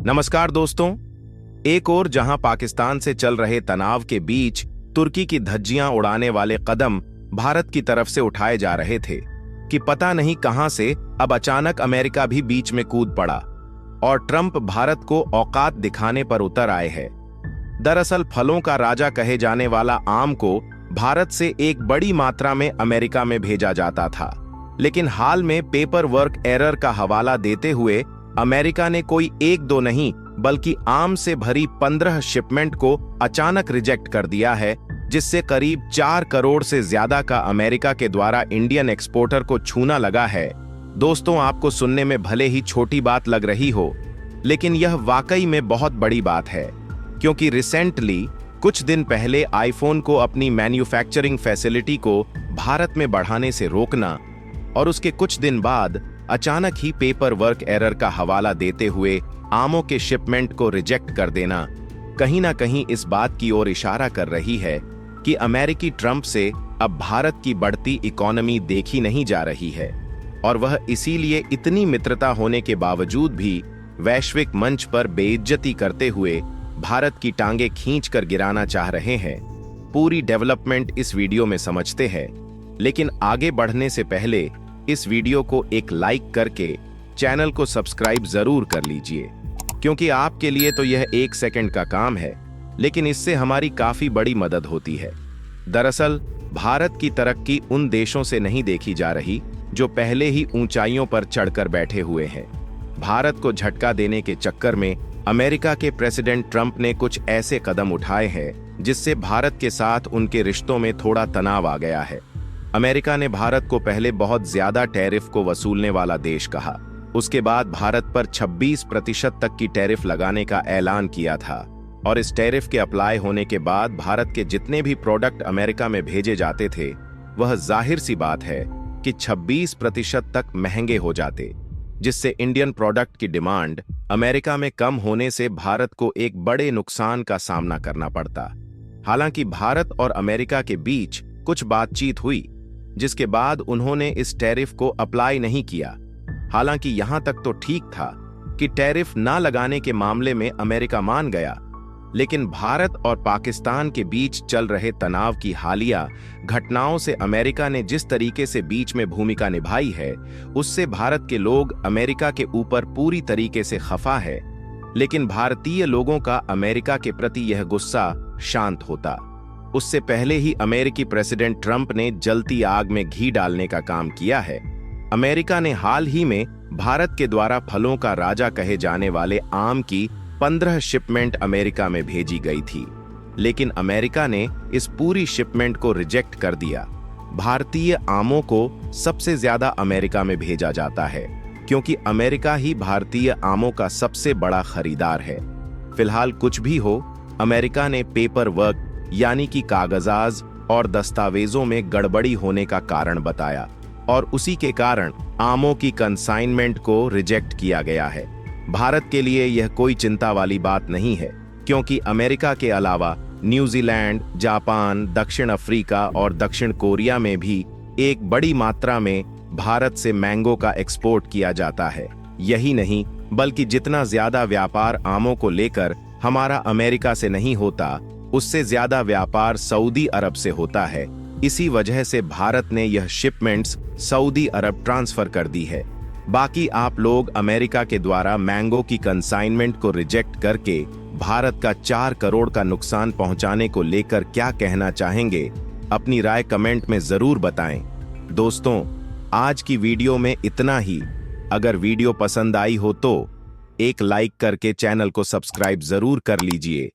नमस्कार दोस्तों। एक ओर जहां पाकिस्तान से चल रहे तनाव के बीच तुर्की की धज्जियां उड़ाने वाले कदम भारत की तरफ से उठाए जा रहे थे कि पता नहीं कहां से अब अचानक अमेरिका भी बीच में कूद पड़ा और ट्रंप भारत को औकात दिखाने पर उतर आए हैं। दरअसल फलों का राजा कहे जाने वाला आम को भारत से एक बड़ी मात्रा में अमेरिका में भेजा जाता था, लेकिन हाल में पेपर वर्क एरर का हवाला देते हुए अमेरिका ने कोई एक दो नहीं बल्कि आम से भरी 15 शिपमेंट को अचानक रिजेक्ट कर दिया है, जिससे करीब 4 करोड़ से ज्यादा का अमेरिका के द्वारा इंडियन एक्सपोर्टर को छूना लगा है। दोस्तों, आपको सुनने में भले ही छोटी बात लग रही हो, लेकिन यह वाकई में बहुत बड़ी बात है, क्योंकि रिसेंटली कुछ दिन पहले आईफोन को अपनी मैन्युफैक्चरिंग फैसिलिटी को भारत में बढ़ाने से रोकना और उसके कुछ दिन बाद अचानक ही पेपर वर्क एरर का हवाला देते हुए आमों के शिपमेंट को रिजेक्ट कर देना कहीं ना कहीं इस बात की ओर इशारा कर रही है कि अमेरिकी ट्रंप से अब भारत की बढ़ती इकोनॉमी देखी नहीं जा रही है और वह इसीलिए इतनी मित्रता होने के बावजूद भी वैश्विक मंच पर बेइज्जती करते हुए भारत की टांगे खींच कर गिराना चाह रहे हैं। पूरी डेवलपमेंट इस वीडियो में समझते हैं, लेकिन आगे बढ़ने से पहले इस वीडियो को एक लाइक करके चैनल को सब्सक्राइब जरूर कर लीजिए, क्योंकि आपके लिए तो यह 1 सेकंड का काम है, लेकिन इससे हमारी काफी बड़ी मदद होती है। दरअसल भारत की तरक्की उन देशों से नहीं देखी जा रही जो पहले ही ऊंचाइयों पर चढ़कर बैठे हुए हैं। भारत को झटका देने के चक्कर में अमेरिका के प्रेसिडेंट ट्रंप ने कुछ ऐसे कदम उठाए हैं जिससे भारत के साथ उनके रिश्तों में थोड़ा तनाव आ गया है। अमेरिका ने भारत को पहले बहुत ज्यादा टैरिफ को वसूलने वाला देश कहा, उसके बाद भारत पर 26% तक की टैरिफ लगाने का ऐलान किया था और इस टैरिफ के अप्लाई होने के बाद भारत के जितने भी प्रोडक्ट अमेरिका में भेजे जाते थे वह जाहिर सी बात है कि 26% तक महंगे हो जाते, जिससे इंडियन प्रोडक्ट की डिमांड अमेरिका में कम होने से भारत को एक बड़े नुकसान का सामना करना पड़ता। हालांकि भारत और अमेरिका के बीच कुछ बातचीत हुई, जिसके बाद उन्होंने इस टैरिफ को अप्लाई नहीं किया। हालांकि यहां तक तो ठीक था कि टैरिफ ना लगाने के मामले में अमेरिका मान गया, लेकिन भारत और पाकिस्तान के बीच चल रहे तनाव की हालिया घटनाओं से अमेरिका ने जिस तरीके से बीच में भूमिका निभाई है, उससे भारत के लोग अमेरिका के ऊपर पूरी तरीके से खफा है। लेकिन भारतीय लोगों का अमेरिका के प्रति यह गुस्सा शांत होता। उससे पहले ही अमेरिकी प्रेसिडेंट ट्रंप ने जलती आग में घी डालने का काम किया है। अमेरिका ने हाल ही में भारत के द्वारा फलों का राजा कहे जाने वाले आम की 15 शिपमेंट अमेरिका में भेजी गई थी, लेकिन अमेरिका ने इस पूरी शिपमेंट को रिजेक्ट कर दिया। भारतीय आमों को सबसे ज्यादा अमेरिका में भेजा जाता है, क्योंकि अमेरिका ही भारतीय आमों का सबसे बड़ा खरीदार है। फिलहाल कुछ भी हो, अमेरिका ने पेपर वर्क यानी कि कागजात और दस्तावेजों में गड़बड़ी होने का कारण बताया और उसी के कारण आमों की कंसाइनमेंट को रिजेक्ट किया गया है। भारत के लिए यह कोई चिंता वाली बात नहीं है, क्योंकि अमेरिका के अलावा न्यूजीलैंड, जापान, दक्षिण अफ्रीका और दक्षिण कोरिया में भी एक बड़ी मात्रा में भारत से मैंगो का एक्सपोर्ट किया जाता है। यही नहीं, बल्कि जितना ज्यादा व्यापार आमों को लेकर हमारा अमेरिका से नहीं होता, उससे ज्यादा व्यापार सऊदी अरब से होता है। इसी वजह से भारत ने यह शिपमेंट्स सऊदी अरब ट्रांसफर कर दी है। बाकी आप लोग अमेरिका के द्वारा मैंगो की कंसाइनमेंट को रिजेक्ट करके भारत का 4 करोड़ का नुकसान पहुंचाने को लेकर क्या कहना चाहेंगे? अपनी राय कमेंट में जरूर बताएं। दोस्तों, आज की वीडियो में इतना ही। अगर वीडियो पसंद आई हो तो एक लाइक करके चैनल को सब्सक्राइब जरूर कर लीजिए